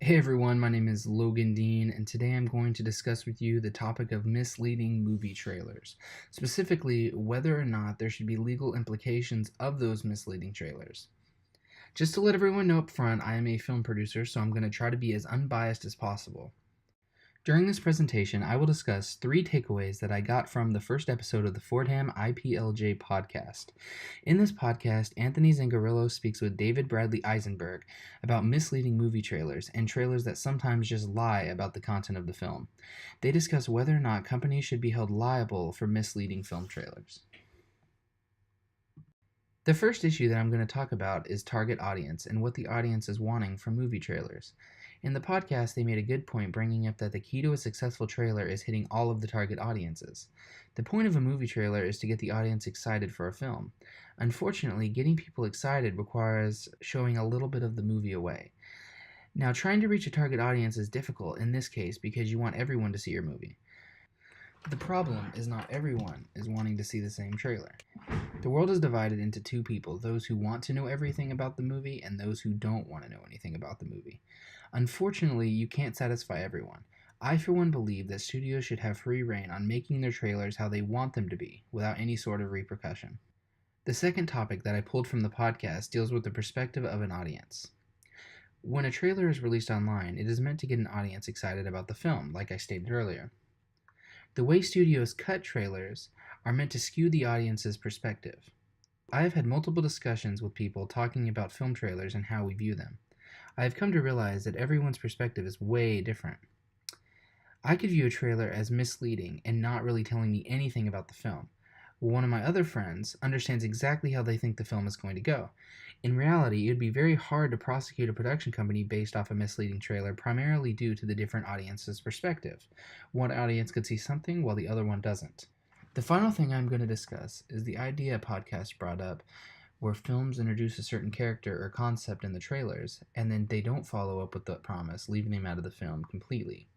Hey everyone, my name is Logan Dean, and today I'm going to discuss with you the topic of misleading movie trailers. Specifically, whether or not there should be legal implications of those misleading trailers. Just to let everyone know up front, I am a film producer, so I'm going to try to be as unbiased as possible. During this presentation, I will discuss 3 takeaways that I got from the first episode of the Fordham IPLJ podcast. In this podcast, Anthony Zangarillo speaks with David Bradley Eisenberg about misleading movie trailers and trailers that sometimes just lie about the content of the film. They discuss whether or not companies should be held liable for misleading film trailers. The first issue that I'm going to talk about is target audience and what the audience is wanting from movie trailers. In the podcast, they made a good point bringing up that the key to a successful trailer is hitting all of the target audiences. The point of a movie trailer is to get the audience excited for a film. Unfortunately, getting people excited requires showing a little bit of the movie away. Now, trying to reach a target audience is difficult in this case because you want everyone to see your movie. The problem is not everyone is wanting to see the same trailer. The world is divided into 2 people, those who want to know everything about the movie and those who don't want to know anything about the movie. Unfortunately, you can't satisfy everyone. I, for one, believe that studios should have free reign on making their trailers how they want them to be, without any sort of repercussion. The second topic that I pulled from the podcast deals with the perspective of an audience. When a trailer is released online, it is meant to get an audience excited about the film, like I stated earlier. The way studios cut trailers are meant to skew the audience's perspective. I have had multiple discussions with people talking about film trailers and how we view them. I have come to realize that everyone's perspective is way different. I could view a trailer as misleading and not really telling me anything about the film. One of my other friends understands exactly how they think the film is going to go. In reality, it would be very hard to prosecute a production company based off a misleading trailer, primarily due to the different audience's perspective. One audience could see something while the other one doesn't. The final thing I'm going to discuss is the idea a podcast brought up where films introduce a certain character or concept in the trailers, and then they don't follow up with the promise, leaving them out of the film completely.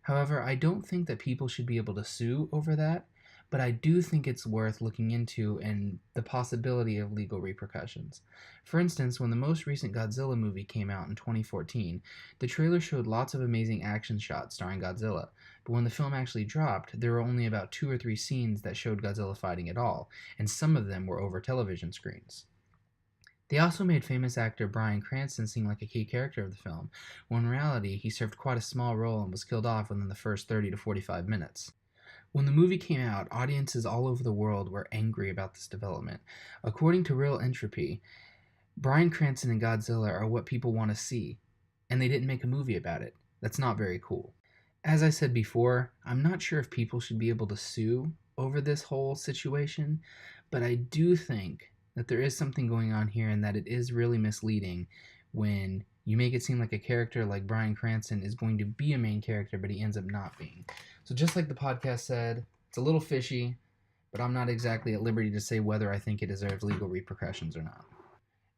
However, I don't think that people should be able to sue over that, but I do think it's worth looking into and the possibility of legal repercussions. For instance, when the most recent Godzilla movie came out in 2014, the trailer showed lots of amazing action shots starring Godzilla, but when the film actually dropped, there were only about 2 or 3 scenes that showed Godzilla fighting at all, and some of them were over television screens. They also made famous actor Bryan Cranston seem like a key character of the film, when in reality he served quite a small role and was killed off within the first 30 to 45 minutes. When the movie came out, audiences all over the world were angry about this development. According to Real Entropy, Bryan Cranston and Godzilla are what people want to see, and they didn't make a movie about it. That's not very cool. As I said before, I'm not sure if people should be able to sue over this whole situation, but I do think that there is something going on here and that it is really misleading when you make it seem like a character like Bryan Cranston is going to be a main character, but he ends up not being. So just like the podcast said, it's a little fishy, but I'm not exactly at liberty to say whether I think it deserves legal repercussions or not.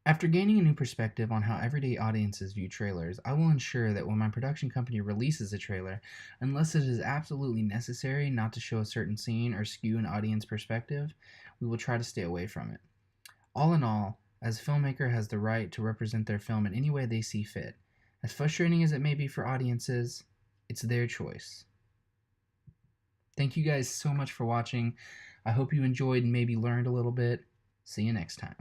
After gaining a new perspective on how everyday audiences view trailers, I will ensure that when my production company releases a trailer, unless it is absolutely necessary not to show a certain scene or skew an audience perspective, we will try to stay away from it. All in all, as a filmmaker has the right to represent their film in any way they see fit. As frustrating as it may be for audiences, it's their choice. Thank you guys so much for watching. I hope you enjoyed and maybe learned a little bit. See you next time.